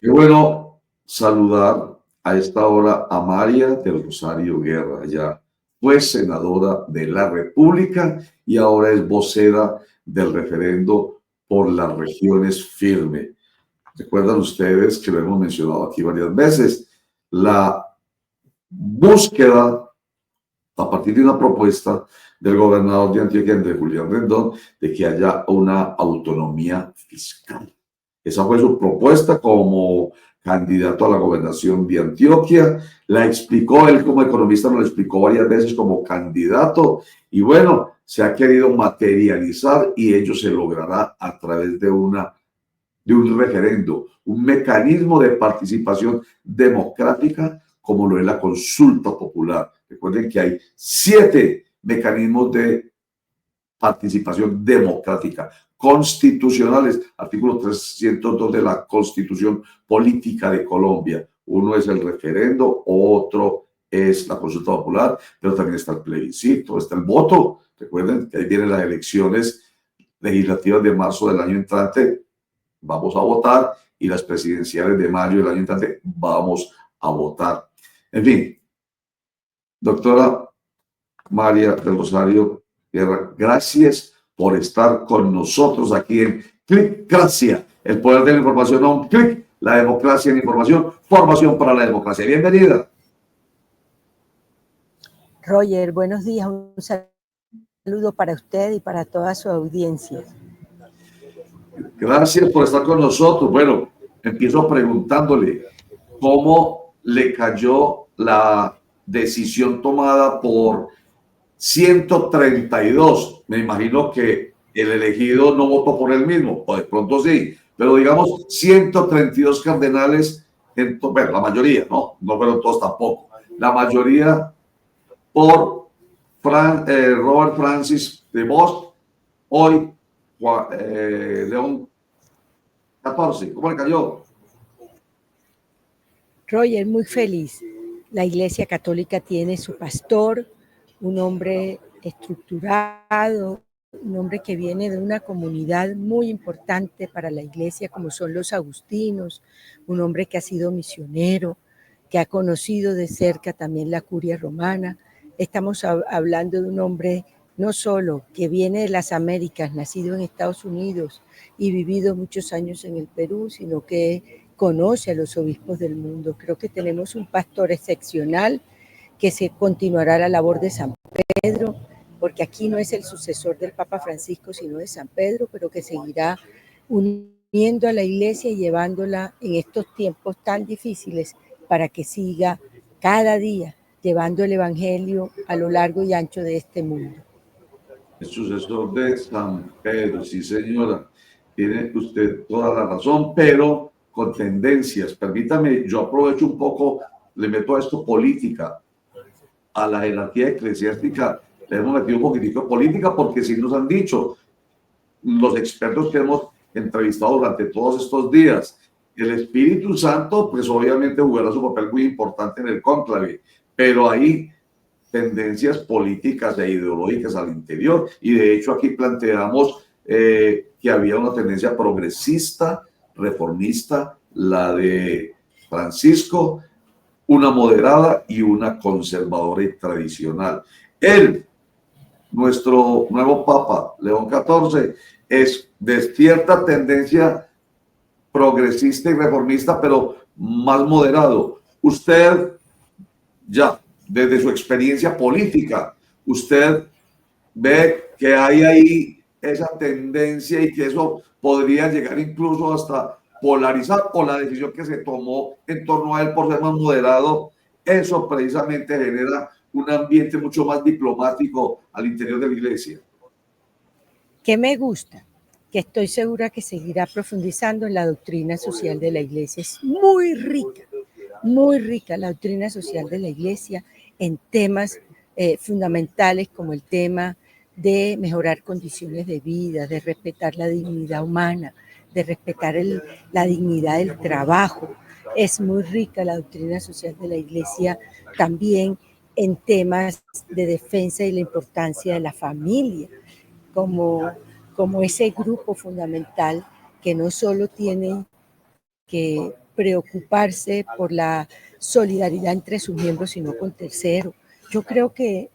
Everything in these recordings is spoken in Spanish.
Qué bueno saludar a esta hora a María del Rosario Guerra. Ella fue senadora de la República y ahora es vocera del referendo por las regiones firme. Recuerdan ustedes que lo hemos mencionado aquí varias veces, la búsqueda a partir de una propuesta del gobernador de Antioquia, Andrés Julián Rendón, de que haya una autonomía fiscal. Esa fue su propuesta como candidato a la gobernación de Antioquia. La explicó, él como economista nos lo explicó varias veces como candidato y bueno, se ha querido materializar y ello se logrará a través de un referendo, un mecanismo de participación democrática como lo es la consulta popular. Recuerden que hay 7 mecanismos de participación democrática constitucionales, artículo 302 de la Constitución Política de Colombia. Uno es el referendo, otro es la consulta popular, pero también está el plebiscito, está el voto. Recuerden que ahí vienen las elecciones legislativas de marzo del año entrante, vamos a votar, y las presidenciales de mayo del año entrante, vamos a votar. En fin, doctora María del Rosario Guerra, gracias por estar con nosotros aquí en Clickracia, el poder de la información a un clic, la democracia en información, formación para la democracia. Bienvenida. Roger, buenos días, un saludo para usted y para toda su audiencia. Gracias por estar con nosotros. Bueno, empiezo preguntándole cómo le cayó la decisión tomada por 132. Me imagino que el elegido no votó por él mismo, o de pronto sí, pero digamos 132 cardenales, bueno, la mayoría, no fueron todos tampoco, la mayoría por Robert Francis de Bosch, hoy León XIV. ¿Cómo le cayó? Roger, muy feliz. La Iglesia Católica tiene su pastor, un hombre estructurado, un hombre que viene de una comunidad muy importante para la Iglesia, como son los agustinos, un hombre que ha sido misionero, que ha conocido de cerca también la curia romana. Estamos hablando de un hombre no solo que viene de las Américas, nacido en Estados Unidos y vivido muchos años en el Perú, sino que conoce a los obispos del mundo. Creo que tenemos un pastor excepcional que se continuará la labor de San Pedro, porque aquí no es el sucesor del Papa Francisco, sino de San Pedro, pero que seguirá uniendo a la Iglesia y llevándola en estos tiempos tan difíciles para que siga cada día llevando el Evangelio a lo largo y ancho de este mundo. El sucesor de San Pedro, sí señora, tiene usted toda la razón, pero con tendencias. Permítame, yo aprovecho un poco, le meto a esto política, a la jerarquía eclesiástica, le hemos metido un poquitico de política porque sí nos han dicho los expertos que hemos entrevistado durante todos estos días, el Espíritu Santo pues obviamente jugará su papel muy importante en el cónclave, pero hay tendencias políticas e ideológicas al interior, y de hecho aquí planteamos que había una tendencia progresista, reformista, la de Francisco, una moderada y una conservadora y tradicional. Él, nuestro nuevo Papa, León XIV, es de cierta tendencia progresista y reformista, pero más moderado. Usted ya, desde su experiencia política, usted ve que hay ahí esa tendencia y que eso podría llegar incluso hasta polarizar, por la decisión que se tomó en torno a él por ser más moderado. Eso precisamente genera un ambiente mucho más diplomático al interior de la Iglesia. Que me gusta, que estoy segura que seguirá profundizando en la doctrina social de la Iglesia. Es muy rica la doctrina social de la Iglesia en temas fundamentales como el tema de mejorar condiciones de vida, de respetar la dignidad humana, de respetar la dignidad del trabajo. Es muy rica la doctrina social de la Iglesia también en temas de defensa y la importancia de la familia, como ese grupo fundamental que no solo tiene que preocuparse por la solidaridad entre sus miembros, sino con terceros. Yo creo que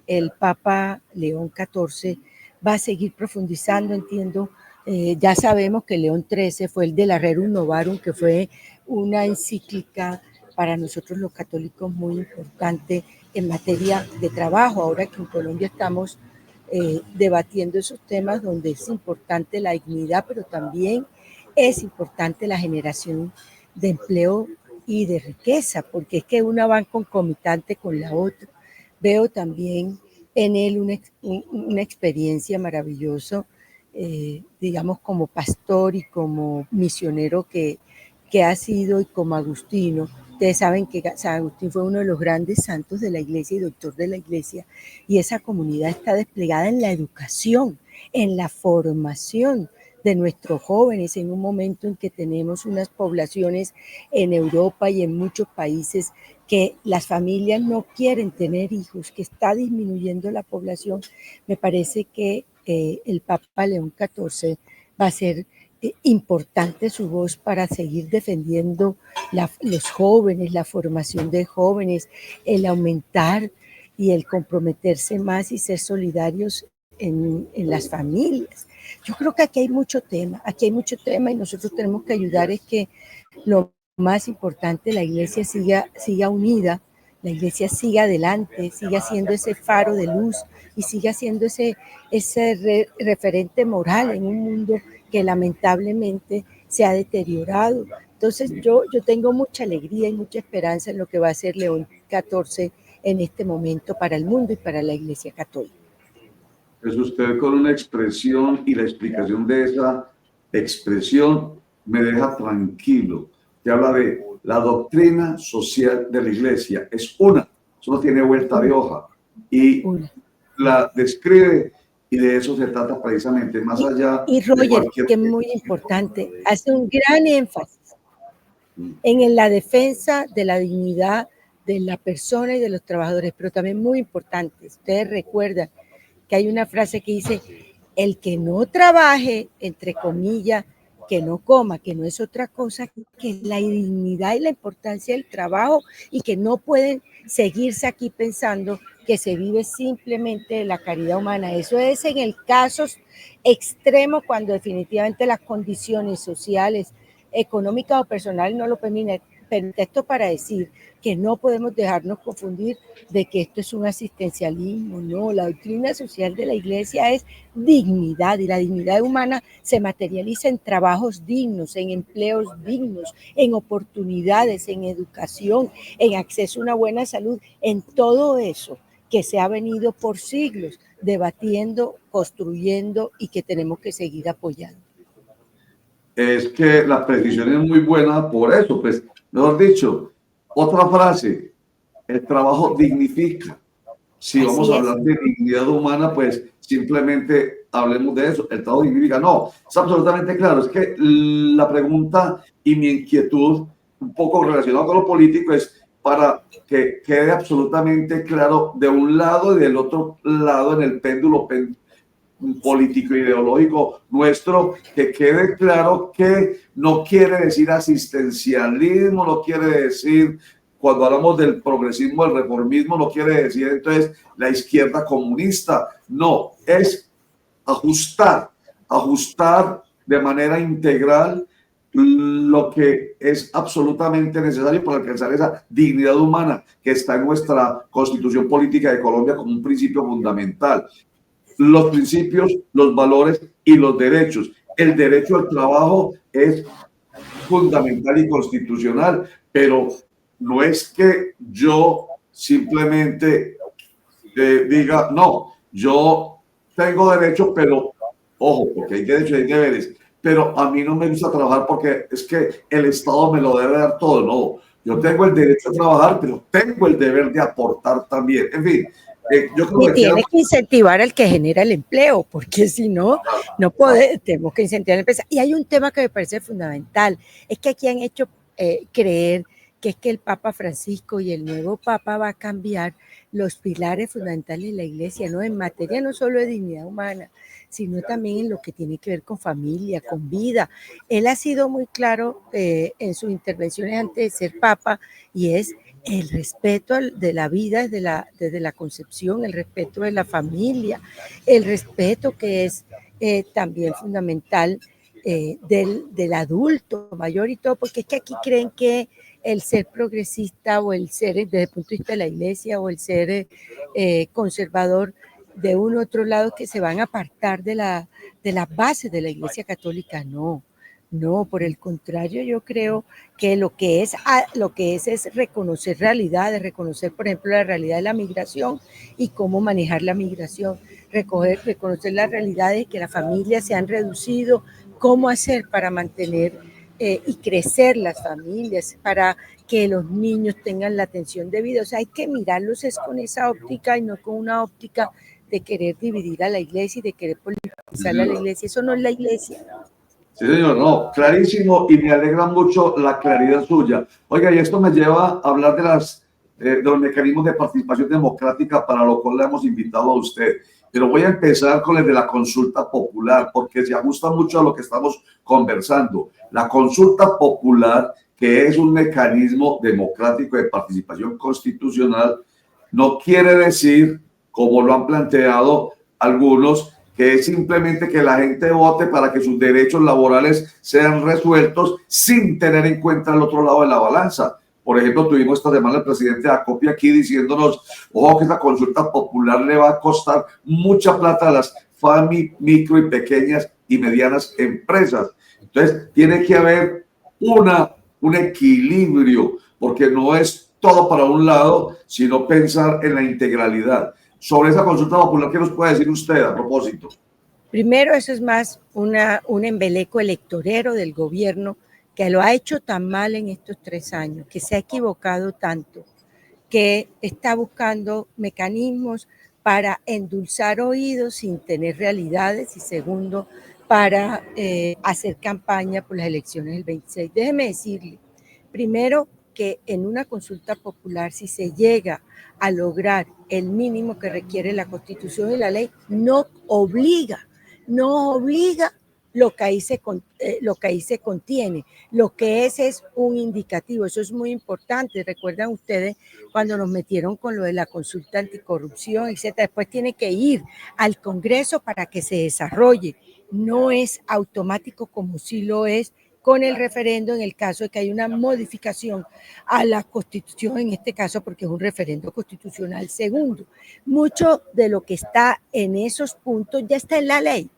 el Papa León XIV va a seguir profundizando, entiendo. Ya sabemos que León XIII fue el de la Rerum Novarum, que fue una encíclica para nosotros los católicos muy importante en materia de trabajo. Ahora que en Colombia estamos debatiendo esos temas donde es importante la dignidad, pero también es importante la generación de empleo y de riqueza, porque es que una va concomitante con la otra. Veo también en él una experiencia maravillosa, digamos, como pastor y como misionero que ha sido, y como agustino. Ustedes saben que San Agustín fue uno de los grandes santos de la iglesia y doctor de la iglesia, y esa comunidad está desplegada en la educación, en la formación de nuestros jóvenes, en un momento en que tenemos unas poblaciones en Europa y en muchos países que las familias no quieren tener hijos, que está disminuyendo la población. Me parece que el Papa León XIV va a ser importante su voz para seguir defendiendo los jóvenes, la formación de jóvenes, el aumentar y el comprometerse más y ser solidarios en las familias. Yo creo que aquí hay mucho tema y nosotros tenemos que ayudar es que lo más importante, la iglesia siga unida, la iglesia siga adelante, siga siendo ese faro de luz y siga siendo ese referente moral en un mundo que lamentablemente se ha deteriorado. Entonces yo tengo mucha alegría y mucha esperanza en lo que va a hacer León XIV en este momento para el mundo y para la Iglesia Católica. Es usted con una expresión y la explicación de esa expresión me deja tranquilo. Te habla de la doctrina social de la Iglesia. Es una, eso no tiene vuelta de hoja. Y la describe y de eso se trata precisamente, más allá y Roger, de cualquier... que es muy importante, hace un gran énfasis en la defensa de la dignidad de la persona y de los trabajadores, pero también muy importante, ustedes recuerdan que hay una frase que dice, el que no trabaje, entre comillas, que no coma, que no es otra cosa que la dignidad y la importancia del trabajo, y que no pueden seguirse aquí pensando que se vive simplemente de la caridad humana. Eso es en el caso extremo, cuando definitivamente las condiciones sociales, económicas o personales no lo permiten. Pero esto para decir que no podemos dejarnos confundir de que esto es un asistencialismo. No, la doctrina social de la Iglesia es dignidad, y la dignidad humana se materializa en trabajos dignos, en empleos dignos, en oportunidades, en educación, en acceso a una buena salud, en todo eso que se ha venido por siglos debatiendo, construyendo y que tenemos que seguir apoyando. Es que la precisión es muy buena por eso, pues, mejor dicho, otra frase, el trabajo dignifica. Si Así vamos a es. hablar de dignidad humana, pues simplemente hablemos de eso. El trabajo dignifica. No, es absolutamente claro. Es que la pregunta y mi inquietud, un poco relacionada con lo político, es para que quede absolutamente claro de un lado y del otro lado en el péndulo político ideológico nuestro, que quede claro que no quiere decir asistencialismo, no quiere decir, cuando hablamos del progresismo, del reformismo, no quiere decir entonces la izquierda comunista, no, es ajustar de manera integral lo que es absolutamente necesario para alcanzar esa dignidad humana que está en nuestra Constitución Política de Colombia como un principio fundamental. Los principios, los valores y los derechos. El derecho al trabajo es fundamental y constitucional, pero no es que yo simplemente diga, no, yo tengo derecho, pero ojo, porque hay derechos y hay deberes, pero a mí no me gusta trabajar porque es que el Estado me lo debe dar todo. No, yo tengo el derecho a trabajar, pero tengo el deber de aportar también. En fin, yo creo y tienes que incentivar al que genera el empleo, porque si no, no podemos, tenemos que incentivar a la empresa. Y hay un tema que me parece fundamental, es que aquí han hecho creer que es que el Papa Francisco y el nuevo Papa va a cambiar los pilares fundamentales de la Iglesia, ¿no? En materia no solo de dignidad humana, sino también en lo que tiene que ver con familia, con vida. Él ha sido muy claro en sus intervenciones antes de ser papa, y es el respeto de la vida desde la concepción, el respeto de la familia, el respeto que es también fundamental del adulto mayor y todo, porque es que aquí creen que el ser progresista o el ser, desde el punto de vista de la Iglesia, o el ser conservador de un otro lado, que se van a apartar de las bases de la Iglesia Católica. No, no, por el contrario, yo creo que lo que es reconocer realidades, reconocer, por ejemplo, la realidad de la migración y cómo manejar la migración, reconocer las realidades de que las familias se han reducido, cómo hacer para mantener y crecer las familias, para que los niños tengan la atención debida. O sea, hay que mirarlos es con esa óptica y no con una óptica de querer dividir a la Iglesia y de querer politizar a la Iglesia. Eso no es la Iglesia. Sí, señor, no, clarísimo, y me alegra mucho la claridad suya. Oiga, y esto me lleva a hablar de los mecanismos de participación democrática, para lo cual le hemos invitado a usted. Pero voy a empezar con el de la consulta popular, porque se ajusta mucho a lo que estamos conversando. La consulta popular, que es un mecanismo democrático de participación constitucional, no quiere decir, como lo han planteado algunos, que es simplemente que la gente vote para que sus derechos laborales sean resueltos sin tener en cuenta el otro lado de la balanza. Por ejemplo, tuvimos esta semana el presidente de Acopia aquí diciéndonos, ojo, que esta consulta popular le va a costar mucha plata a las micro y pequeñas y medianas empresas. Entonces, tiene que haber un equilibrio, porque no es todo para un lado, sino pensar en la integralidad. Sobre esa consulta popular, ¿qué nos puede decir usted a propósito? Primero, eso es más un embeleco electorero del gobierno, que lo ha hecho tan mal en estos 3 años, que se ha equivocado tanto, que está buscando mecanismos para endulzar oídos sin tener realidades, y segundo, para hacer campaña por las elecciones del 26. Déjeme decirle, primero, que en una consulta popular, si se llega a lograr el mínimo que requiere la Constitución y la ley, no obliga lo que ahí se contiene. Lo que es un indicativo. Eso es muy importante. Recuerdan ustedes cuando nos metieron con lo de la consulta anticorrupción, etcétera. Después tiene que ir al Congreso para que se desarrolle. No es automático como sí lo es con el referendo, en el caso de que haya una modificación a la Constitución, en este caso porque es un referendo constitucional. Segundo, mucho de lo que está en esos puntos ya está en la ley,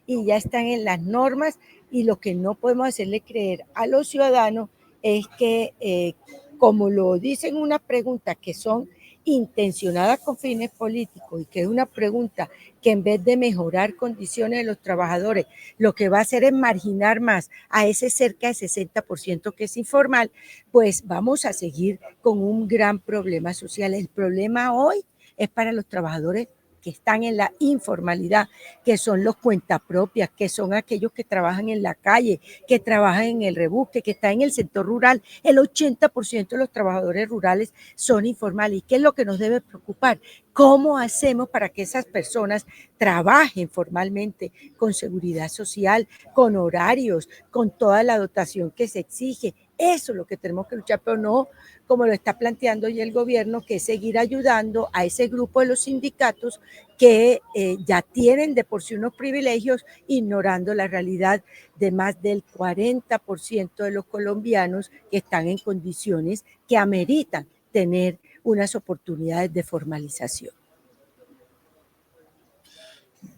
y ya están en las normas, y lo que no podemos hacerle creer a los ciudadanos es que, como lo dicen unas preguntas que son intencionadas con fines políticos, y que es una pregunta que en vez de mejorar condiciones de los trabajadores, lo que va a hacer es marginar más a ese cerca de 60% que es informal, pues vamos a seguir con un gran problema social. El problema hoy es para los trabajadores que están en la informalidad, que son los cuentapropias, que son aquellos que trabajan en la calle, que trabajan en el rebusque, que están en el sector rural. El 80% de los trabajadores rurales son informales. ¿Y qué es lo que nos debe preocupar? ¿Cómo hacemos para que esas personas trabajen formalmente, con seguridad social, con horarios, con toda la dotación que se exige? Eso es lo que tenemos que luchar, pero no como lo está planteando hoy el gobierno, que es seguir ayudando a ese grupo de los sindicatos que ya tienen de por sí unos privilegios, ignorando la realidad de más del 40% de los colombianos que están en condiciones que ameritan tener unas oportunidades de formalización.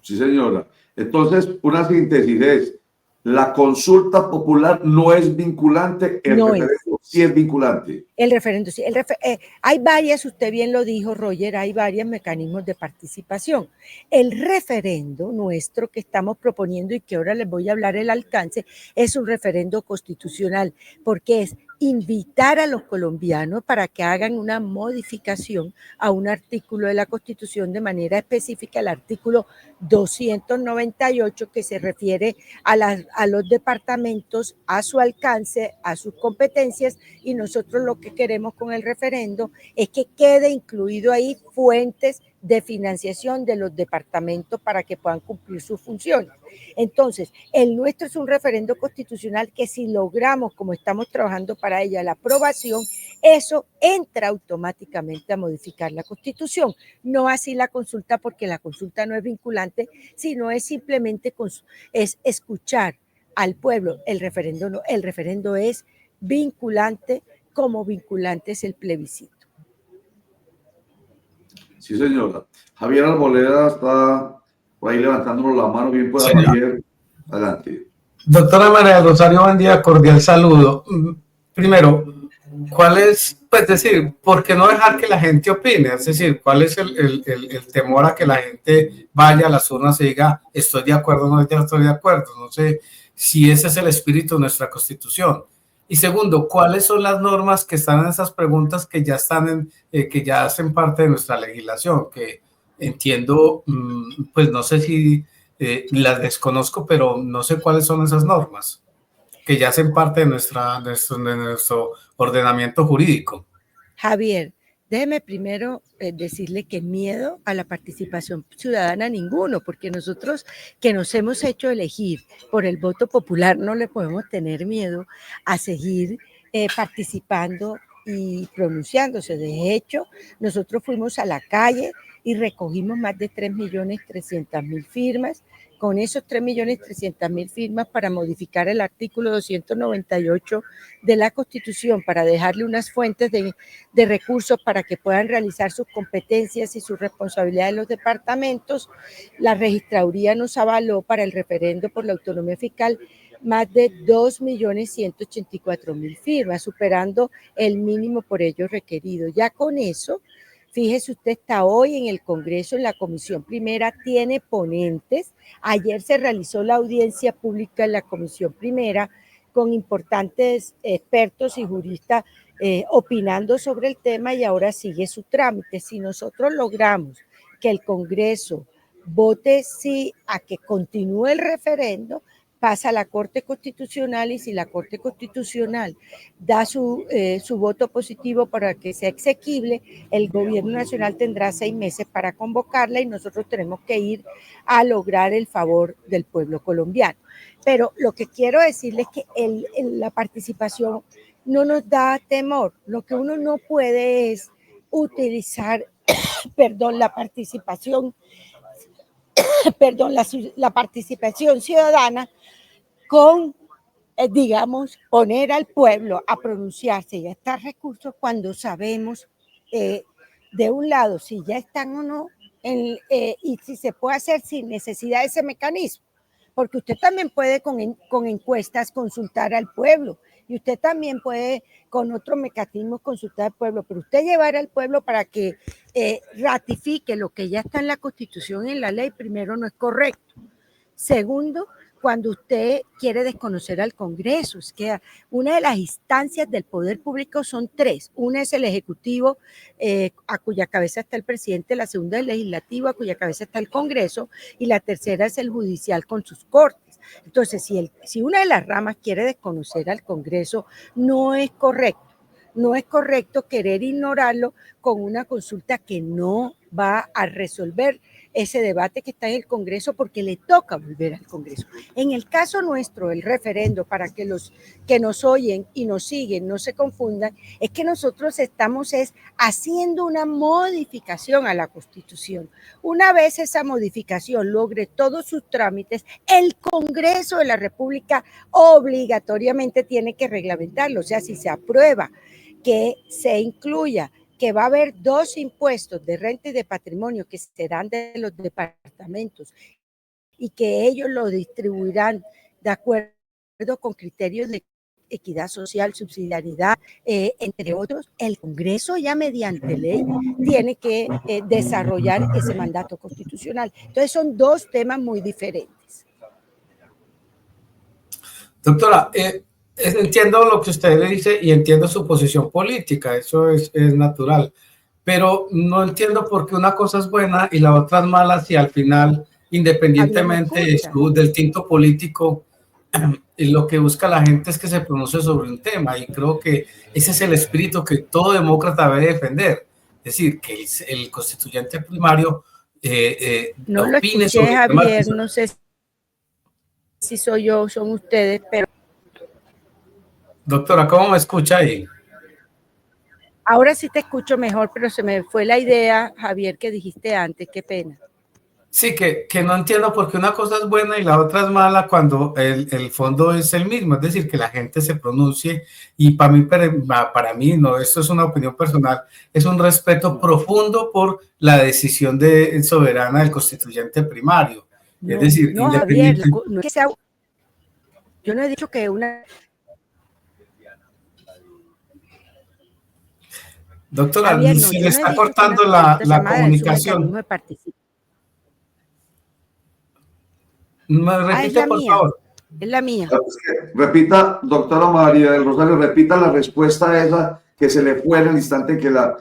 Sí, señora. Entonces, una síntesis es, la consulta popular no es vinculante, el No referendo sí es vinculante. El referendo, sí. Hay varias, usted bien lo dijo, Roger, hay varios mecanismos de participación. El referendo nuestro que estamos proponiendo, y que ahora les voy a hablar el alcance, es un referendo constitucional, porque es invitar a los colombianos para que hagan una modificación a un artículo de la Constitución, de manera específica el artículo 298, que se refiere a los departamentos, a su alcance, a sus competencias, y nosotros lo que que queremos con el referendo es que quede incluido ahí fuentes de financiación de los departamentos para que puedan cumplir sus funciones. Entonces, el nuestro es un referendo constitucional que si logramos, como estamos trabajando para ella, la aprobación, eso entra automáticamente a modificar la Constitución. No así la consulta, porque la consulta no es vinculante, sino es simplemente es escuchar al pueblo. El referendo no, el referendo es vinculante, como vinculante es el plebiscito. Sí, señora. Javier Arboleda está por ahí levantándonos la mano. Bien pueda, Sí. Javier. Adelante. Doctora María del Rosario, buen día, cordial saludo. Primero, ¿cuál es, pues decir, por qué no dejar que la gente opine? Es decir, ¿cuál es el temor a que la gente vaya a las urnas y diga, estoy de acuerdo, no estoy de acuerdo? No sé si ese es el espíritu de nuestra Constitución. Y segundo, ¿cuáles son las normas que están en esas preguntas que ya están que ya hacen parte de nuestra legislación? Que entiendo, pues no sé si las desconozco, pero no sé cuáles son esas normas que ya hacen parte de nuestro ordenamiento jurídico. Javier, déjeme primero decirle que miedo a la participación ciudadana ninguno, porque nosotros que nos hemos hecho elegir por el voto popular no le podemos tener miedo a seguir participando y pronunciándose. De hecho, nosotros fuimos a la calle y recogimos más de 3.300.000 firmas. Con esos 3.300.000 firmas para modificar el artículo 298 de la Constitución, para dejarle unas fuentes de recursos para que puedan realizar sus competencias y sus responsabilidades en los departamentos, la registraduría nos avaló para el referendo por la autonomía fiscal más de 2.184.000 firmas, superando el mínimo por ello requerido. Ya con eso, fíjese usted, está hoy en el Congreso, en la Comisión Primera, tiene ponentes. Ayer se realizó la audiencia pública en la Comisión Primera con importantes expertos y juristas opinando sobre el tema y ahora sigue su trámite. Si nosotros logramos que el Congreso vote sí a que continúe el referendo, pasa a la Corte Constitucional y si la Corte Constitucional da su voto positivo para que sea exequible, el gobierno nacional tendrá 6 meses para convocarla y nosotros tenemos que ir a lograr el favor del pueblo colombiano. Pero lo que quiero decirles es que la participación no nos da temor. Lo que uno no puede es utilizar, la participación, la participación ciudadana con, digamos, poner al pueblo a pronunciarse y a estar recursos cuando sabemos, de un lado, si ya están o no, y si se puede hacer sin necesidad de ese mecanismo. Porque usted también puede con encuestas consultar al pueblo y usted también puede con otros mecanismos consultar al pueblo, pero usted llevar al pueblo para que ratifique lo que ya está en la Constitución y en la ley, primero no es correcto. Segundo, cuando usted quiere desconocer al Congreso, es que una de las instancias del poder público son 3. Una es el Ejecutivo, a cuya cabeza está el presidente, la segunda es el Legislativo, a cuya cabeza está el Congreso, y la tercera es el Judicial con sus cortes. Entonces, si una de las ramas quiere desconocer al Congreso, no es correcto. No es correcto querer ignorarlo con una consulta que no va a resolver ese debate que está en el Congreso porque le toca volver al Congreso. En el caso nuestro, el referendo, para que los que nos oyen y nos siguen no se confundan, es que nosotros estamos haciendo una modificación a la Constitución. Una vez esa modificación logre todos sus trámites, el Congreso de la República obligatoriamente tiene que reglamentarlo. O sea, si se aprueba que se incluya que va a haber 2 impuestos de renta y de patrimonio que serán de los departamentos y que ellos lo distribuirán de acuerdo con criterios de equidad social, subsidiariedad, entre otros, el Congreso ya mediante ley tiene que desarrollar ese mandato constitucional. Entonces son 2 temas muy diferentes. Doctora, entiendo lo que usted le dice y entiendo su posición política, eso es natural, pero no entiendo por qué una cosa es buena y la otra es mala si al final, independientemente del tinto político, y lo que busca la gente es que se pronuncie sobre un tema, y creo que ese es el espíritu que todo demócrata debe defender, es decir, que el constituyente primario No lo opine escuché, sobre temas que Javier, no sé si soy yo o son ustedes, pero... Doctora, ¿cómo me escucha ahí? Ahora sí te escucho mejor, pero se me fue la idea, Javier, que dijiste antes, qué pena. Sí, que no entiendo por qué una cosa es buena y la otra es mala cuando el fondo es el mismo, es decir, que la gente se pronuncie, y para mí, no, esto es una opinión personal, es un respeto profundo por la decisión soberana del constituyente primario, es No, decir, no, Javier, independiente. no es que sea, yo no he dicho que una... Doctora, Javier, no, se le yo no he está dicho que una cortando consulta sea la mala, es un mecanismo comunicación. de participación. ¿Me Ah, es repite, la por mía, favor? es la mía. Repita, doctora María del Rosario, repita la respuesta esa que se le fue en el instante en que la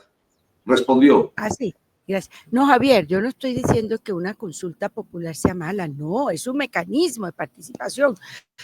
respondió. Ah, sí, gracias. No, Javier, yo no estoy diciendo que una consulta popular sea mala, no, es un mecanismo de participación.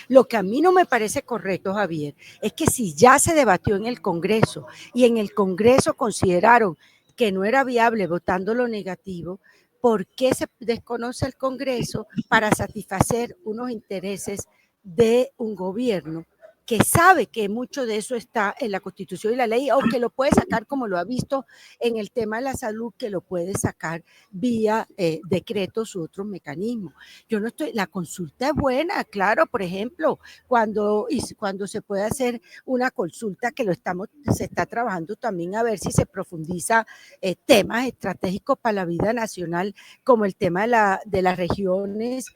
Lo que a mí no me parece correcto, Javier, es que si ya se debatió en el Congreso y en el Congreso consideraron que no era viable votando lo negativo, ¿por qué se desconoce el Congreso para satisfacer unos intereses de un gobierno que sabe que mucho de eso está en la Constitución y la ley, o que lo puede sacar, como lo ha visto en el tema de la salud, que lo puede sacar vía decretos u otros mecanismos? Yo no estoy, la consulta es buena, claro, por ejemplo, cuando se puede hacer una consulta, que se está trabajando también a ver si se profundiza temas estratégicos para la vida nacional, como el tema de las regiones,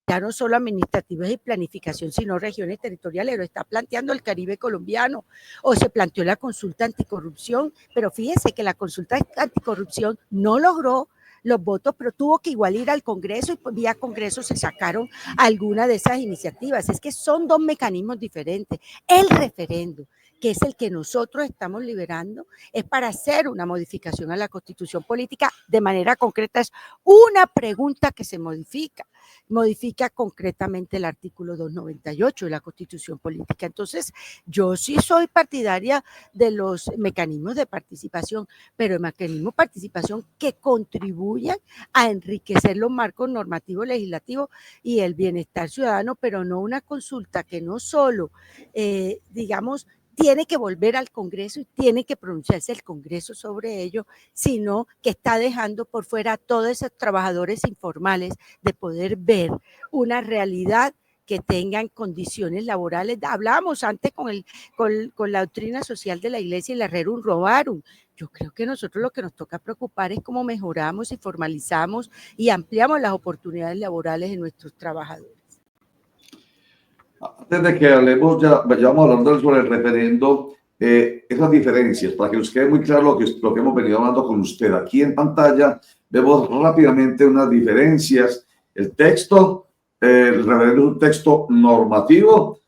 ya no solo administrativas y planificación, sino regiones territoriales. Lo está planteando el Caribe colombiano, o se planteó la consulta anticorrupción, pero fíjese que la consulta anticorrupción no logró los votos, pero tuvo que igual ir al Congreso, y vía Congreso se sacaron algunas de esas iniciativas. Es que son dos mecanismos diferentes. El referendo, que es el que nosotros estamos liberando, es para hacer una modificación a la Constitución política de manera concreta. Es una pregunta que se modifica concretamente el artículo 298 de la Constitución política. Entonces, yo sí soy partidaria de los mecanismos de participación, pero el mecanismo de participación que contribuyan a enriquecer los marcos normativos legislativos y el bienestar ciudadano, pero no una consulta que no solo, digamos, tiene que volver al Congreso y tiene que pronunciarse el Congreso sobre ello, sino que está dejando por fuera a todos esos trabajadores informales de poder ver una realidad, que tengan condiciones laborales. Hablábamos antes con la doctrina social de la Iglesia y la rerum novarum. Yo creo que nosotros lo que nos toca preocupar es cómo mejoramos y formalizamos y ampliamos las oportunidades laborales de nuestros trabajadores. Antes de que hablemos, ya vayamos hablando sobre el referendo, esas diferencias, para que nos quede muy claro lo que hemos venido hablando con usted. Aquí en pantalla vemos rápidamente unas diferencias. El texto, el referendo es un texto normativo,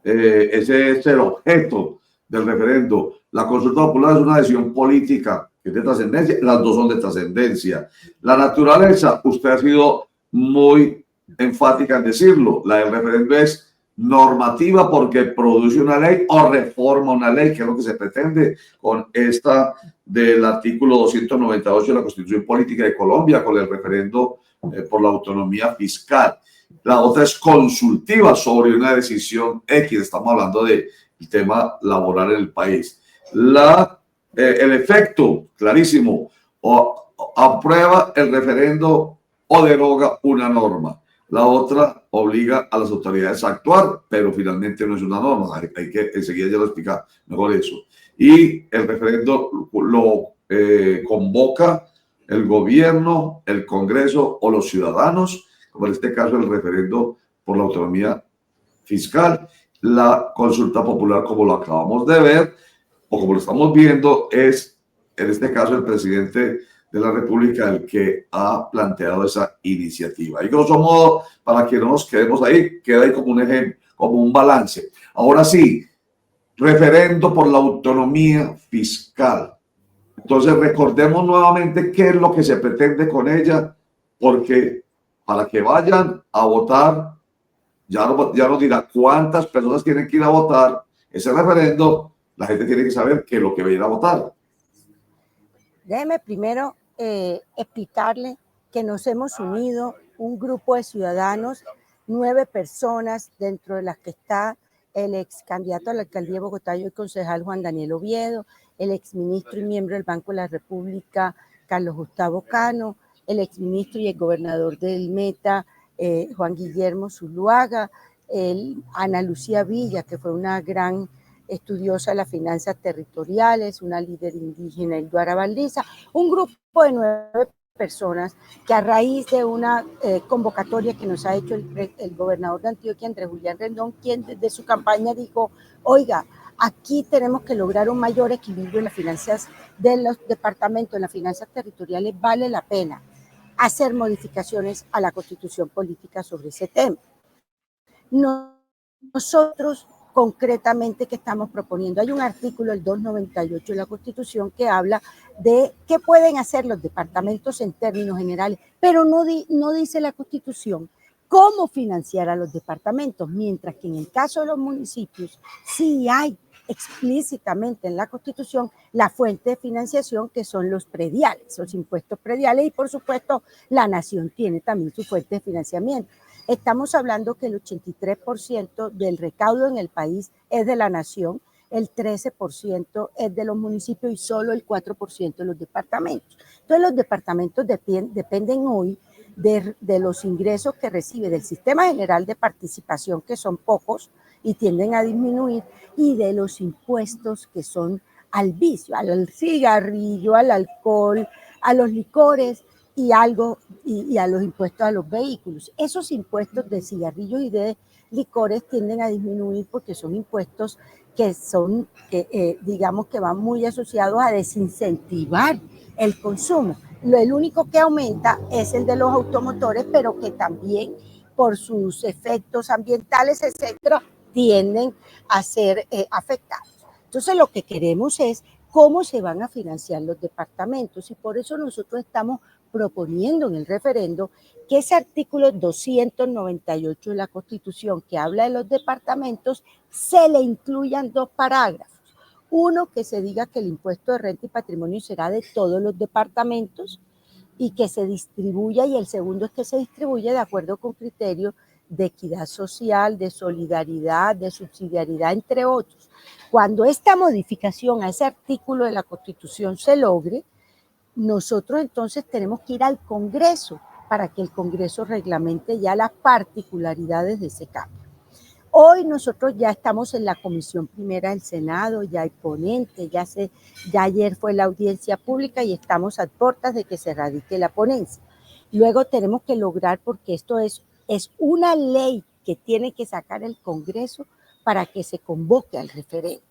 ese es el objeto del referendo. La consulta popular es una decisión política que es de trascendencia, las dos son de trascendencia. La naturaleza, usted ha sido muy enfática en decirlo, la del referendo es normativa porque produce una ley o reforma una ley, que es lo que se pretende con esta del artículo 298 de la Constitución Política de Colombia, con el referendo por la autonomía fiscal. La otra es consultiva sobre una decisión X, estamos hablando del tema laboral en el país. El efecto, clarísimo, o aprueba el referendo o deroga una norma. La otra obliga a las autoridades a actuar, pero finalmente no es una norma. Hay que enseguida ya lo explicar mejor eso. Y el referendo lo convoca el gobierno, el Congreso o los ciudadanos, como en este caso el referendo por la autonomía fiscal. La consulta popular, como lo acabamos de ver, o como lo estamos viendo, es en este caso el presidente de la República el que ha planteado esa iniciativa. Y grosso modo, para que no nos quedemos ahí, queda ahí como un ejemplo, como un balance. Ahora sí, referendo por la autonomía fiscal. Entonces recordemos nuevamente qué es lo que se pretende con ella, porque para que vayan a votar ya nos dirá cuántas personas tienen que ir a votar ese referendo. La gente tiene que saber qué es lo que va a ir a votar. Déjeme primero explicarle que nos hemos unido un grupo de ciudadanos, 9 personas, dentro de las que está el ex candidato a la alcaldía de Bogotá y el concejal Juan Daniel Oviedo, el ex ministro y miembro del Banco de la República, Carlos Gustavo Cano, el ex ministro y el gobernador del Meta, Juan Guillermo Zuluaga, Ana Lucía Villa, que fue una gran estudiosa de las finanzas territoriales, una líder indígena, Ilduara Valdiza, un grupo de 9 personas que a raíz de una convocatoria que nos ha hecho el gobernador de Antioquia, Andrés Julián Rendón, quien desde su campaña dijo, oiga, aquí tenemos que lograr un mayor equilibrio en las finanzas de los departamentos, en las finanzas territoriales, vale la pena hacer modificaciones a la constitución política sobre ese tema. Nosotros concretamente que estamos proponiendo, hay un artículo, el 298 de la Constitución, que habla de qué pueden hacer los departamentos en términos generales, pero no dice la Constitución cómo financiar a los departamentos, mientras que en el caso de los municipios sí hay explícitamente en la Constitución la fuente de financiación, que son los prediales, los impuestos prediales, y por supuesto la nación tiene también su fuente de financiamiento. Estamos hablando que el 83% del recaudo en el país es de la nación, el 13% es de los municipios y solo el 4% de los departamentos. Entonces los departamentos dependen hoy de los ingresos que recibe del Sistema General de Participación, que son pocos y tienden a disminuir, y de los impuestos que son al vicio, al cigarrillo, al alcohol, a los licores, y a los impuestos a los vehículos. Esos impuestos de cigarrillos y de licores tienden a disminuir porque son impuestos que son, digamos que van muy asociados a desincentivar el consumo. El único que aumenta es el de los automotores, pero que también por sus efectos ambientales, etcétera, tienden a ser afectados. Entonces lo que queremos es cómo se van a financiar los departamentos, y por eso nosotros estamos proponiendo en el referendo que ese artículo 298 de la Constitución, que habla de los departamentos, se le incluyan 2 parágrafos. Uno, que se diga que el impuesto de renta y patrimonio será de todos los departamentos y que se distribuya, y el segundo es que se distribuya de acuerdo con criterios de equidad social, de solidaridad, de subsidiariedad, entre otros. Cuando esta modificación a ese artículo de la Constitución se logre, nosotros entonces tenemos que ir al Congreso para que el Congreso reglamente ya las particularidades de ese cambio. Hoy nosotros ya estamos en la Comisión Primera del Senado, ya hay ponente, ya ayer fue la audiencia pública y estamos a puertas de que se radique la ponencia. Luego tenemos que lograr, porque esto es una ley que tiene que sacar el Congreso para que se convoque al referendo.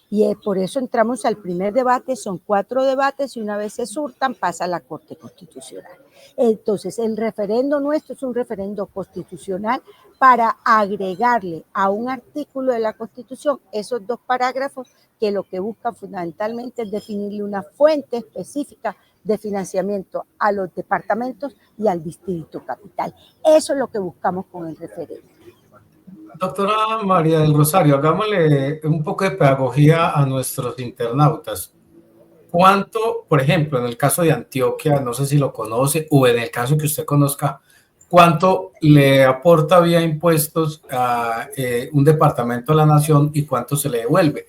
Y por eso entramos al primer debate, son 4 debates y una vez se surtan pasa a la Corte Constitucional. Entonces el referendo nuestro es un referendo constitucional para agregarle a un artículo de la Constitución esos 2 parágrafos que lo que buscan fundamentalmente es definirle una fuente específica de financiamiento a los departamentos y al Distrito Capital. Eso es lo que buscamos con el referendo. Doctora María del Rosario, hagámosle un poco de pedagogía a nuestros internautas. ¿Cuánto, por ejemplo, en el caso de Antioquia, no sé si lo conoce, o en el caso que usted conozca, cuánto le aporta vía impuestos a un departamento de la nación y cuánto se le devuelve?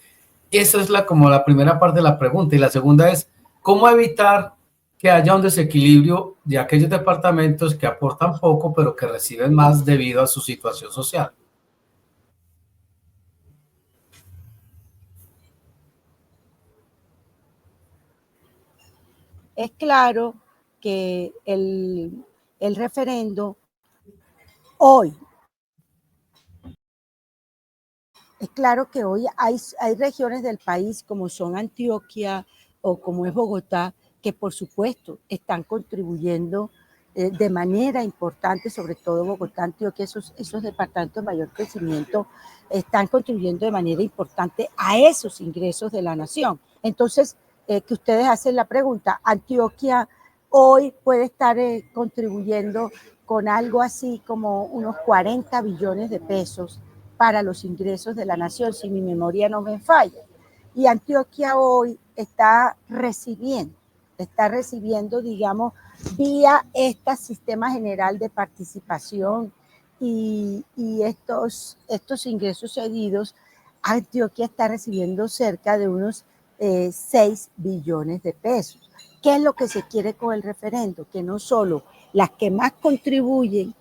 Esa es como la primera parte de la pregunta. Y la segunda es, ¿cómo evitar que haya un desequilibrio de aquellos departamentos que aportan poco, pero que reciben más debido a su situación social? Es claro que el referendo hoy, es claro que hoy hay regiones del país como son Antioquia o como es Bogotá, que por supuesto están contribuyendo de manera importante, sobre todo Bogotá, Antioquia, esos departamentos de mayor crecimiento están contribuyendo de manera importante a esos ingresos de la nación. Entonces, que ustedes hacen la pregunta, Antioquia hoy puede estar contribuyendo con algo así como unos 40 billones de pesos para los ingresos de la nación, si mi memoria no me falla. Y Antioquia hoy está recibiendo, digamos, vía este sistema general de participación y estos ingresos cedidos, Antioquia está recibiendo cerca de unos 6 billones de pesos. ¿Qué es lo que se quiere con el referendo? Que no solo las que más contribuyen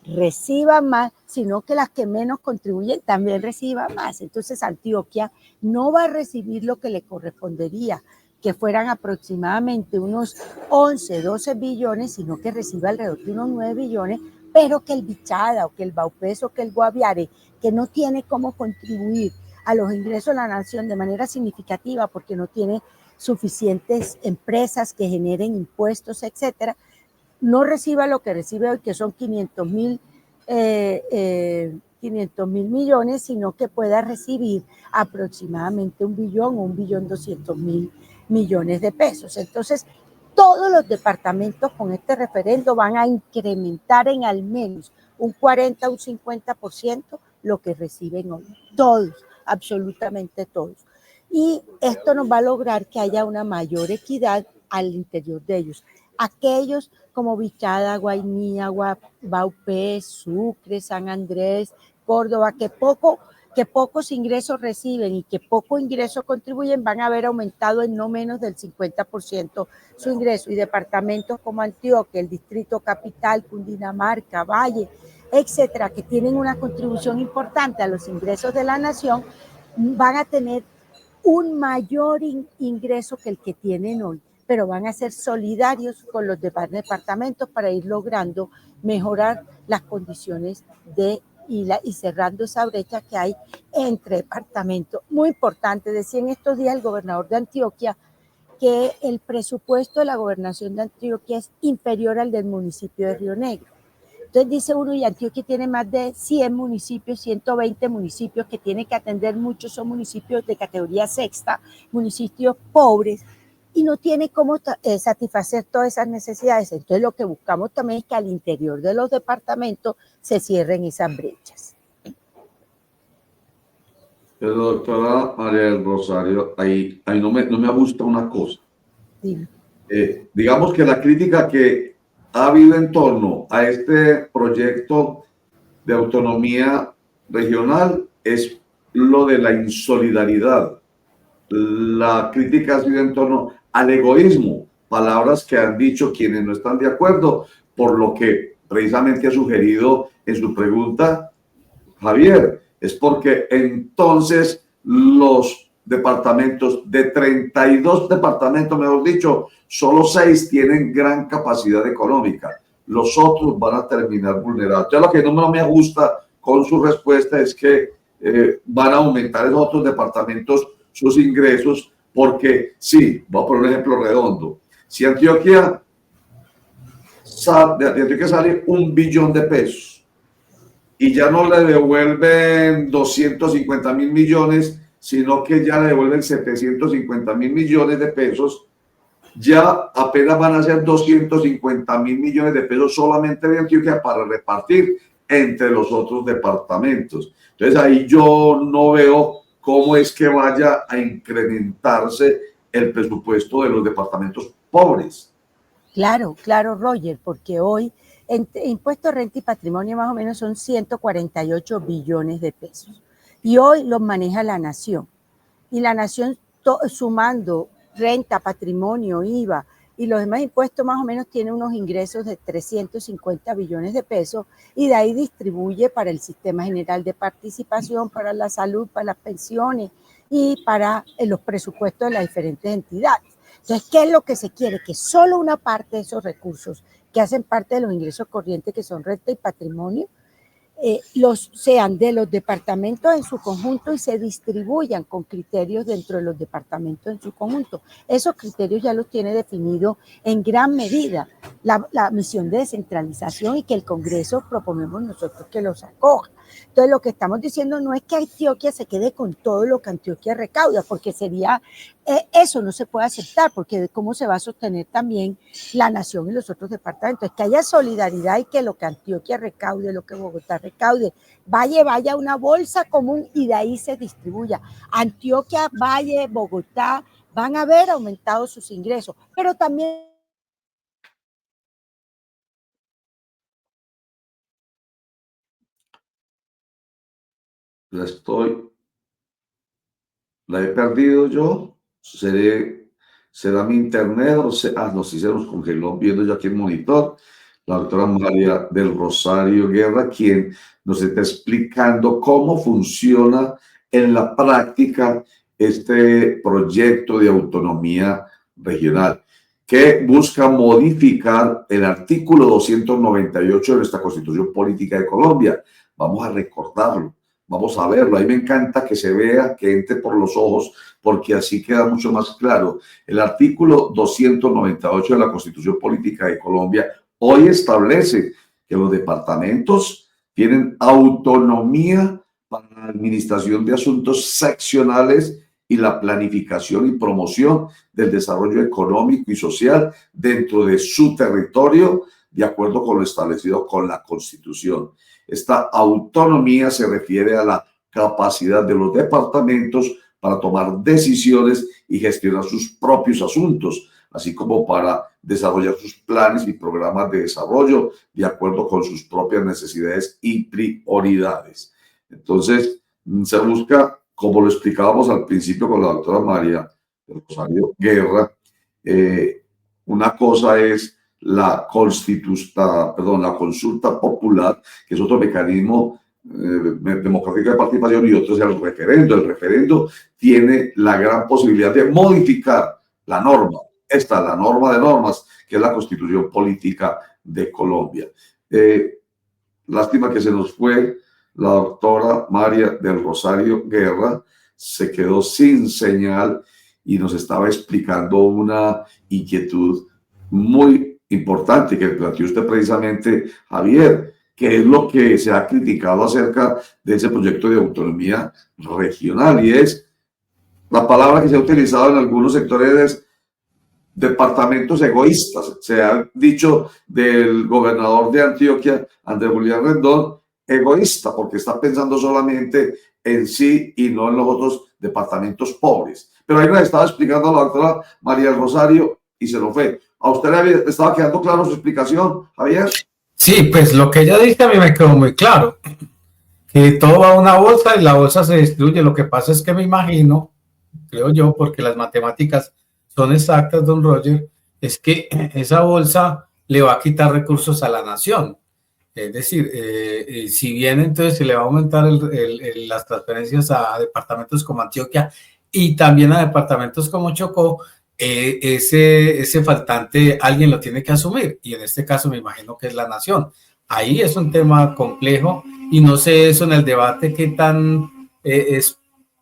reciban más, sino que las que menos contribuyen también reciban más. Entonces Antioquia no va a recibir lo que le correspondería, que fueran aproximadamente unos 11, 12 billones, sino que reciba alrededor de unos 9 billones, pero que el Bichada o que el Baupés o que el Guaviare, que no tiene cómo contribuir a los ingresos de la nación de manera significativa porque no tiene suficientes empresas que generen impuestos, etcétera, no reciba lo que recibe hoy, que son 500.000 millones, sino que pueda recibir aproximadamente 1 billón o 1.200.000 millones de pesos. Entonces, todos los departamentos con este referendo van a incrementar en al menos un 40 o un 50% lo que reciben hoy. Todos, absolutamente todos. Y esto nos va a lograr que haya una mayor equidad al interior de ellos. Aquellos como Bichada, Guainía, Baupés, Sucre, San Andrés, Córdoba, que pocos ingresos reciben y que poco ingreso contribuyen, van a haber aumentado en no menos del 50% su ingreso. Y departamentos como Antioquia, el Distrito Capital, Cundinamarca, Valle, etcétera, que tienen una contribución importante a los ingresos de la nación, van a tener un mayor ingreso que el que tienen hoy, pero van a ser solidarios con los departamentos para ir logrando mejorar las condiciones y cerrando esa brecha que hay entre departamentos. Muy importante, decía en estos días el gobernador de Antioquia que el presupuesto de la gobernación de Antioquia es inferior al del municipio de Río Negro. Entonces dice uno, y Antioquia tiene más de 100 municipios, 120 municipios que tiene que atender, muchos son municipios de categoría sexta, municipios pobres, y no tiene cómo satisfacer todas esas necesidades. Entonces lo que buscamos también es que al interior de los departamentos se cierren esas brechas. Pero doctora María del Rosario, ahí no me gusta una cosa. Sí. Digamos que la crítica que ha habido en torno a este proyecto de autonomía regional es lo de la insolidaridad. La crítica ha sido en torno al egoísmo, palabras que han dicho quienes no están de acuerdo, por lo que precisamente ha sugerido en su pregunta Javier, es porque entonces los departamentos, de 32 departamentos, mejor dicho, solo 6 tienen gran capacidad económica. Los otros van a terminar vulnerados. Ya lo que no me gusta con su respuesta es que van a aumentar en otros departamentos sus ingresos, porque sí, voy a poner un ejemplo redondo. Si de Antioquia sale 1 billón de pesos y ya no le devuelven 250.000 millones, sino que ya le devuelven 750.000 millones de pesos, ya apenas van a ser 250.000 millones de pesos solamente de Antioquia para repartir entre los otros departamentos. Entonces ahí yo no veo cómo es que vaya a incrementarse el presupuesto de los departamentos pobres. Claro, Roger, porque hoy impuesto de renta y patrimonio más o menos son 148 billones de pesos. Y hoy los maneja la nación. Y la nación sumando renta, patrimonio, IVA y los demás impuestos más o menos tiene unos ingresos de 350 billones de pesos y de ahí distribuye para el sistema general de participación, para la salud, para las pensiones y para los presupuestos de las diferentes entidades. Entonces, ¿qué es lo que se quiere? Que solo una parte de esos recursos que hacen parte de los ingresos corrientes, que son renta y patrimonio, sean de los departamentos en su conjunto y se distribuyan con criterios dentro de los departamentos en su conjunto. Esos criterios ya los tiene definido en gran medida la misión de descentralización y que el Congreso proponemos nosotros que los acoja. Entonces, lo que estamos diciendo no es que Antioquia se quede con todo lo que Antioquia recauda, porque sería, eso no se puede aceptar, porque cómo se va a sostener también la nación y los otros departamentos. Que haya solidaridad y que lo que Antioquia recaude, lo que Bogotá recaude, vaya a una bolsa común y de ahí se distribuya. Antioquia, Valle, Bogotá van a ver aumentado sus ingresos, pero también la he perdido yo, será mi internet, no, sí se nos congeló viendo yo aquí el monitor, la doctora María del Rosario Guerra, quien nos está explicando cómo funciona en la práctica este proyecto de autonomía regional, que busca modificar el artículo 298 de nuestra Constitución Política de Colombia. Vamos a recordarlo. Vamos a verlo. A mí me encanta que se vea, que entre por los ojos, porque así queda mucho más claro. El artículo 298 de la Constitución Política de Colombia hoy establece que los departamentos tienen autonomía para la administración de asuntos seccionales y la planificación y promoción del desarrollo económico y social dentro de su territorio, de acuerdo con lo establecido con la Constitución. Esta autonomía se refiere a la capacidad de los departamentos para tomar decisiones y gestionar sus propios asuntos, así como para desarrollar sus planes y programas de desarrollo de acuerdo con sus propias necesidades y prioridades. Entonces, se busca, como lo explicábamos al principio con la doctora María del Rosario Guerra, una cosa es la consulta popular, que es otro mecanismo democrático de participación, y otro es el referendo. El referendo tiene la gran posibilidad de modificar la norma. Esta es la norma de normas, que es la Constitución Política de Colombia. Lástima que se nos fue la doctora María del Rosario Guerra, se quedó sin señal y nos estaba explicando una inquietud muy importante que planteó usted precisamente, Javier, que es lo que se ha criticado acerca de ese proyecto de autonomía regional, y es la palabra que se ha utilizado en algunos sectores es departamentos egoístas. Se ha dicho del gobernador de Antioquia, Andrés Julián Rendón, egoísta, porque está pensando solamente en sí y no en los otros departamentos pobres. Pero ahí nos estaba explicando la doctora María del Rosario y se lo fue. ¿A usted le estaba quedando claro su explicación, Javier? Sí, pues lo que ella dice a mí me quedó muy claro, que todo va a una bolsa y la bolsa se distribuye. Lo que pasa es que me imagino, creo yo, porque las matemáticas son exactas, don Roger, es que esa bolsa le va a quitar recursos a la nación. Es decir, si bien entonces se le va a aumentar las transferencias a departamentos como Antioquia y también a departamentos como Chocó, ese faltante alguien lo tiene que asumir, y en este caso me imagino que es la nación. Ahí es un tema complejo y no sé eso en el debate qué tan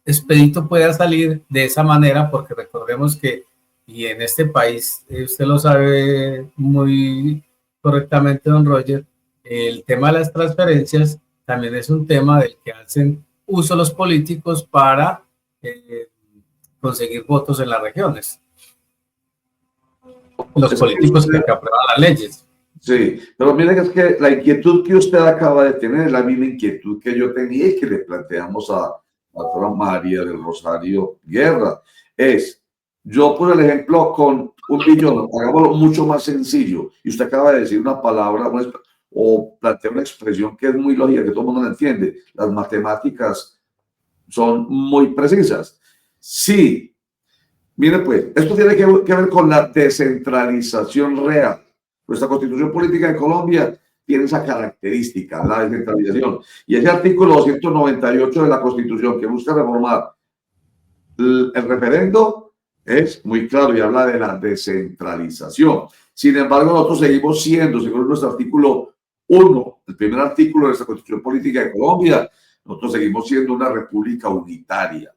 expedito pueda salir de esa manera, porque recordemos que, y en este país, usted lo sabe muy correctamente, don Roger, el tema de las transferencias también es un tema del que hacen uso los políticos para conseguir votos en las regiones. Los políticos que aprueban las leyes. Sí, pero miren, es que la inquietud que usted acaba de tener es la misma inquietud que yo tenía y que le planteamos a la doctora María del Rosario Guerra. Yo por el ejemplo con 1 billón, hagámoslo mucho más sencillo, y usted acaba de decir una palabra o plantea una expresión que es muy lógica, que todo el mundo la entiende. Las matemáticas son muy precisas. Sí, mire pues, esto tiene que ver con la descentralización real. Nuestra Constitución Política de Colombia tiene esa característica, la descentralización. Y ese artículo 298 de la Constitución que busca reformar el referendo es muy claro y habla de la descentralización. Sin embargo, nosotros seguimos siendo, según nuestro artículo 1, el primer artículo de nuestra Constitución Política de Colombia, nosotros seguimos siendo una república unitaria.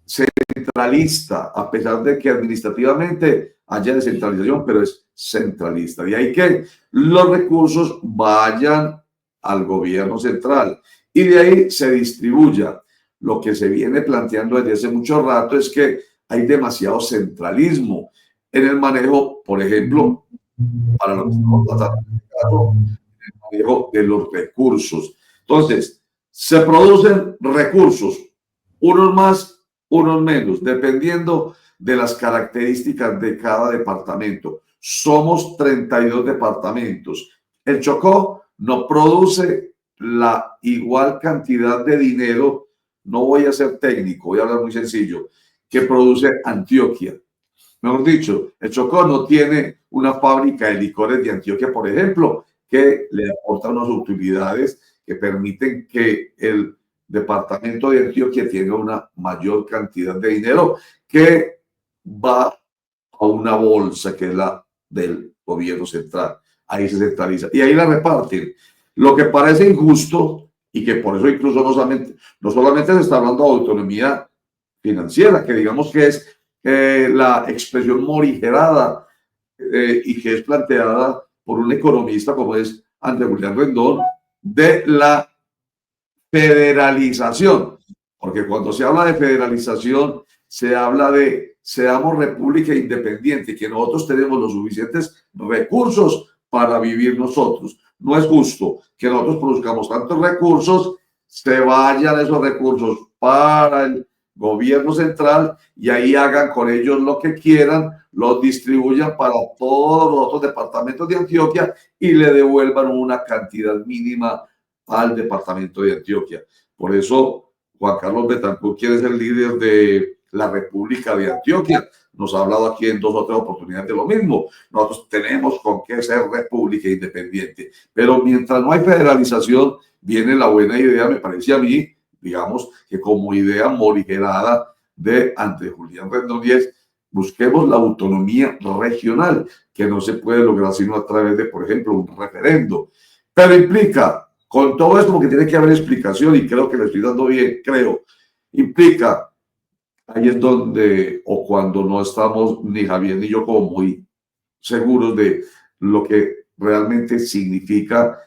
centralista, a pesar de que administrativamente haya descentralización, pero es centralista. De ahí que los recursos vayan al gobierno central y de ahí se distribuya. Lo que se viene planteando desde hace mucho rato es que hay demasiado centralismo en el manejo, por ejemplo, para lo que estamos tratando, el manejo de los recursos. Entonces, se producen recursos, unos más, unos menos, dependiendo de las características de cada departamento. Somos 32 departamentos. El Chocó no produce la igual cantidad de dinero, no voy a ser técnico, voy a hablar muy sencillo, que produce Antioquia. Mejor dicho, el Chocó no tiene una fábrica de licores de Antioquia, por ejemplo, que le aporta unas utilidades que permiten que el departamento de Antioquia tenga una mayor cantidad de dinero que va a una bolsa que es la del gobierno central. Ahí se centraliza y ahí la reparten. Lo que parece injusto y que por eso incluso no solamente se está hablando de autonomía financiera, que digamos que es la expresión morigerada y que es planteada por un economista como es Andrés Julián Rendón, de la federalización. Porque cuando se habla de federalización, se habla de seamos república independiente, que nosotros tenemos los suficientes recursos para vivir nosotros. No es justo que nosotros produzcamos tantos recursos, se vayan esos recursos para el gobierno central y ahí hagan con ellos lo que quieran, los distribuyan para todos los otros departamentos de Antioquia y le devuelvan una cantidad mínima al departamento de Antioquia. Por eso Juan Carlos Betancourt quiere ser líder de la República de Antioquia. Nos ha hablado aquí en 2 o 3 oportunidades de lo mismo. Nosotros tenemos con qué ser república independiente. Pero mientras no hay federalización, viene la buena idea, me parece a mí, digamos que como idea morigerada de Andrés Julián Rendón, busquemos la autonomía regional, que no se puede lograr sino a través de, por ejemplo, un referendo. Pero implica, con todo esto, porque tiene que haber explicación, y creo que le estoy dando bien, implica, ahí es donde, o cuando no estamos ni Javier ni yo como muy seguros de lo que realmente significa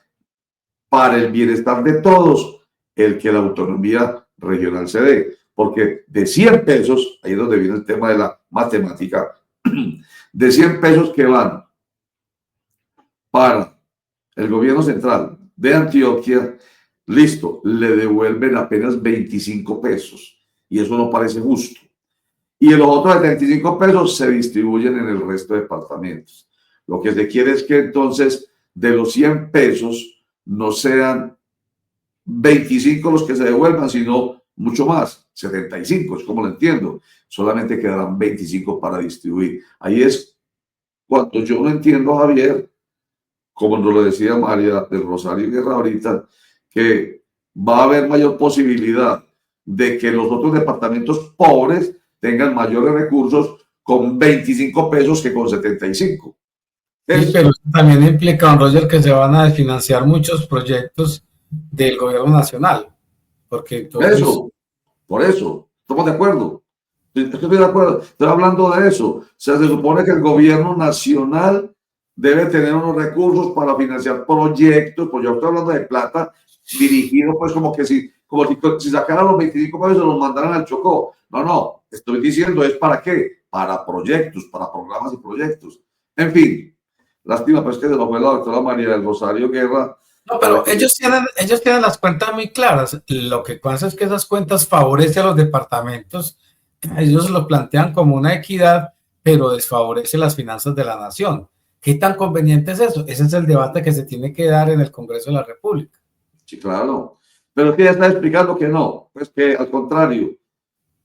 para el bienestar de todos el que la autonomía regional se dé. Porque de 100 pesos, ahí es donde viene el tema de la matemática, de 100 pesos que van para el gobierno central de Antioquia, listo, le devuelven apenas 25 pesos. Y eso no parece justo. Y los otros 75 pesos se distribuyen en el resto de departamentos. Lo que se quiere es que entonces de los 100 pesos no sean 25 los que se devuelvan, sino mucho más, 75, es como lo entiendo. Solamente quedarán 25 para distribuir. Ahí es cuando yo no entiendo, Javier, como nos lo decía María del Rosario Guerra ahorita, que va a haber mayor posibilidad de que los otros departamentos pobres tengan mayores recursos con 25 pesos que con 75. Sí, pero también implica, don Roger, que se van a desfinanciar muchos proyectos del gobierno nacional. Porque entonces... Eso, por eso, estamos de acuerdo. Estoy de acuerdo, estoy hablando de eso. O sea, se supone que el gobierno nacional debe tener unos recursos para financiar proyectos, pues yo estoy hablando de plata dirigido, pues como si sacaran los 25 pesos y los mandaran al Chocó. No, estoy diciendo es para qué, para proyectos, para programas y proyectos. En fin, lástima pues que se nos fue la doctora María del Rosario Guerra. No, pero ellos tienen las cuentas muy claras. Lo que pasa es que esas cuentas favorecen a los departamentos. Ellos lo plantean como una equidad, pero desfavorece las finanzas de la nación. ¿Qué tan conveniente es eso? Ese es el debate que se tiene que dar en el Congreso de la República. Sí, claro. Pero es que ya está explicando que no, pues que al contrario.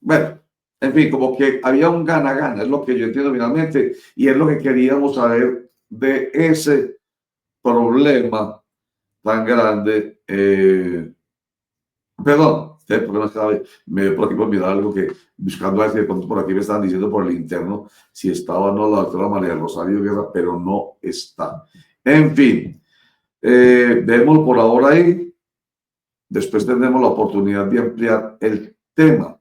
Bueno, en fin, como que había un gana-gana, es lo que yo entiendo finalmente, y es lo que queríamos saber de ese problema tan grande. Perdón, el problema es que me dio por aquí por mirar algo que, buscando a ver si de pronto por aquí me estaban diciendo por el interno si estaba o no la doctora María Rosario Guerra, pero no está. En fin, dejémoslo por ahora ahí. Después tendremos la oportunidad de ampliar el tema.